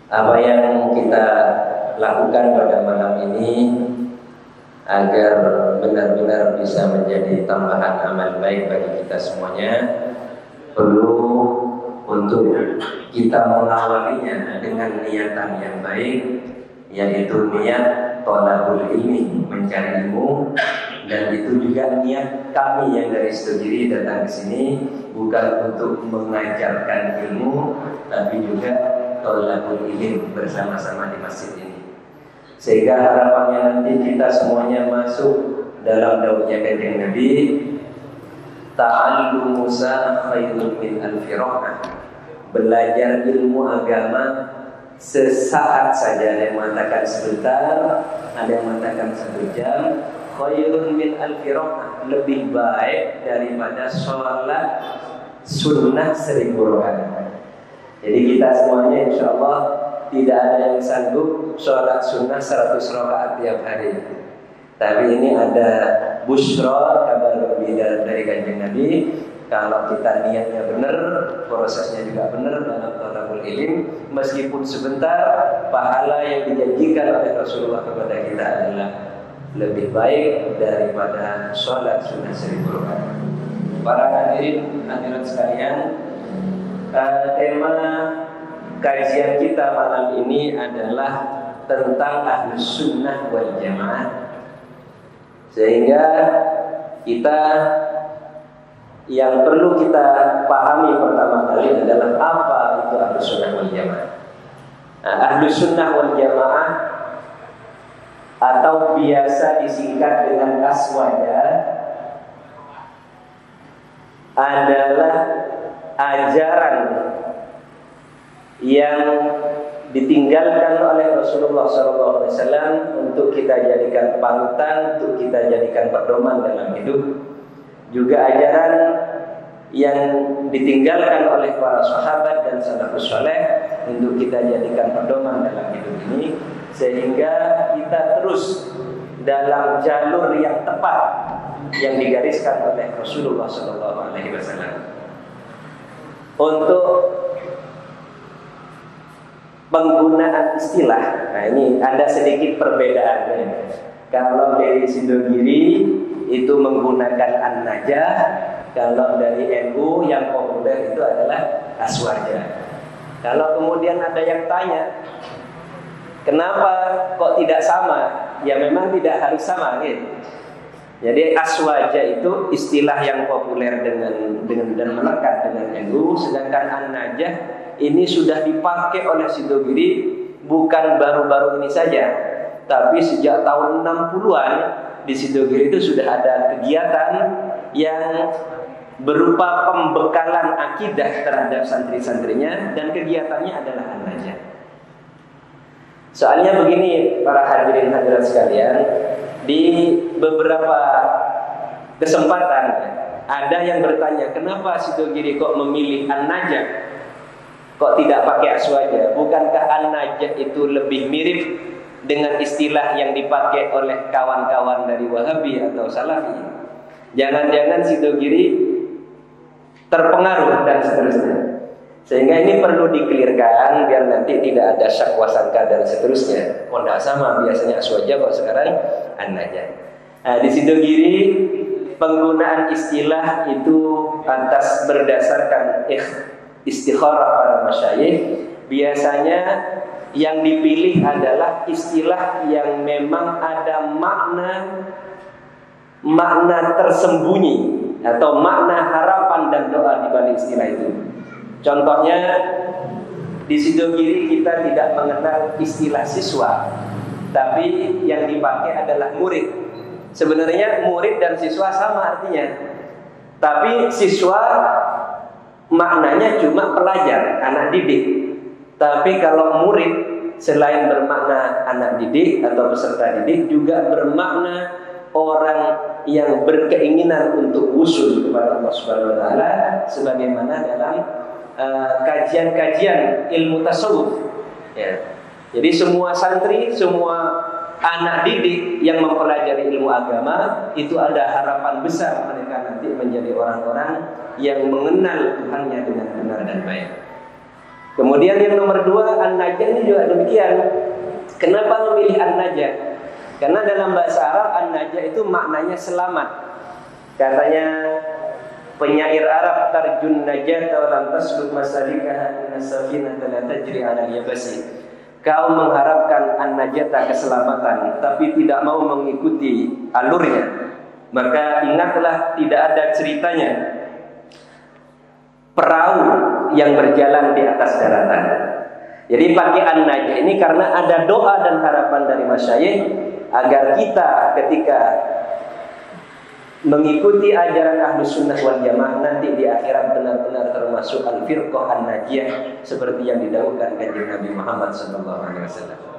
Apa yang kita lakukan pada malam ini agar benar-benar bisa menjadi tambahan amal baik bagi kita semuanya, perlu untuk kita mengawalinya dengan niatan yang baik, yaitu niat thalabul ilmi, mencari ilmu. Dan itu juga niat kami yang dari Sidogiri datang ke sini bukan untuk mengajarkan ilmu, tapi juga thalabul ilmi bersama-sama di masjid ini. Sehingga harapannya nanti kita semuanya masuk dalam daunnya Kanjeng Nabi, ta'allumu Musa khairun min alfi raq'ah. Belajar ilmu agama sesaat saja, ada yang mengatakan sebentar, ada yang mengatakan 1 jam. Khairun min alfi raq'ah, lebih baik daripada sholat sunnah 1000 rakaat. Jadi kita semuanya insyaallah tidak ada yang sanggup sholat sunnah 100 rakaat tiap hari. Tapi ini ada busyra, kabar gembira dari Kanjeng Nabi. Kalau kita niatnya benar, prosesnya juga benar dalam thalabul ilm, meskipun sebentar, pahala yang dijanjikan oleh Rasulullah kepada kita adalah lebih baik daripada sholat sunnah 1000 rakaat. Para hadirat sekalian, tema kajian kita malam ini adalah tentang Ahlus Sunnah wal Jamaah. Sehingga kita yang perlu kita pahami pertama kali adalah apa itu Ahlus Sunnah wal Jamaah. Nah, Ahlus Sunnah wal Jamaah atau biasa disingkat dengan Aswaja adalah ajaran yang ditinggalkan oleh Rasulullah SAW untuk kita jadikan panutan, untuk kita jadikan pedoman dalam hidup. Juga ajaran yang ditinggalkan oleh para sahabat dan salafus saleh untuk kita jadikan pedoman dalam hidup ini, sehingga kita terus dalam jalur yang tepat yang digariskan oleh Rasulullah SAW. Untuk penggunaan istilah, nah ini ada sedikit perbedaannya. Kalau dari Sidogiri itu menggunakan An-Najah, kalau dari NU yang populer itu adalah Aswaja. Kalau kemudian ada yang tanya, kenapa kok tidak sama? Ya memang tidak harus sama, gitu. Jadi Aswaja itu istilah yang populer dengan dan melekat dengan NU, sedangkan An-Najah ini sudah dipakai oleh Sidogiri bukan baru-baru ini saja, tapi sejak tahun 60-an di Sidogiri itu sudah ada kegiatan yang berupa pembekalan akidah terhadap santri-santrinya, dan kegiatannya adalah An-Najah. Soalnya begini para hadirin hadirat sekalian, di beberapa kesempatan ada yang bertanya, kenapa Sidogiri kok memilih An-Najah, kok tidak pakai Aswaja? Bukankah An-Najah itu lebih mirip dengan istilah yang dipakai oleh kawan-kawan dari Wahabi atau Salafi? Jangan-jangan Sidogiri terpengaruh dan seterusnya. Sehingga ini perlu dikelirkan biar nanti tidak ada syak wasangka dan seterusnya. Oh tidak sama, biasanya Aswaja kok sekarang An-Najah. Nah, di Sidogiri penggunaan istilah itu atas berdasarkan istikharah para masyayikh. Biasanya yang dipilih adalah istilah yang memang ada makna tersembunyi atau makna harapan dan doa di balik istilah itu. Contohnya di Sidogiri kita tidak mengenal istilah siswa, tapi yang dipakai adalah murid. Sebenarnya murid dan siswa sama artinya, tapi siswa maknanya cuma pelajar, anak didik. Tapi kalau murid selain bermakna anak didik atau peserta didik, juga bermakna orang yang berkeinginan untuk usul kepada Allah Subhanahu wa taala, sebagaimana dalam kajian-kajian ilmu tasawuf. Ya. Jadi semua santri, semua anak didik yang mempelajari ilmu agama itu ada harapan besar mereka nanti menjadi orang-orang yang mengenal Tuhannya dengan benar dan baik. Kemudian yang nomor 2, An-Najah ini juga demikian. Kenapa memilih An-Najah? Karena dalam bahasa Arab An-Najah itu maknanya selamat. Katanya penyair Arab, tarjun najata wa lam tasluk masalikaha inna safinata la tajri 'ala al-yabasi. Kau mengharapkan an-najata, keselamatan, tapi tidak mau mengikuti alurnya, maka ingatlah tidak ada ceritanya perahu yang berjalan di atas daratan. Jadi pakai an-najah ini karena ada doa dan harapan dari masyayikh agar kita ketika mengikuti ajaran Ahlus Sunnah wal Jamaah nanti di akhirat benar-benar termasuk al-firqah an-najiyah seperti yang didahulukan kanjeng Nabi Muhammad sallallahu alaihi wasallam.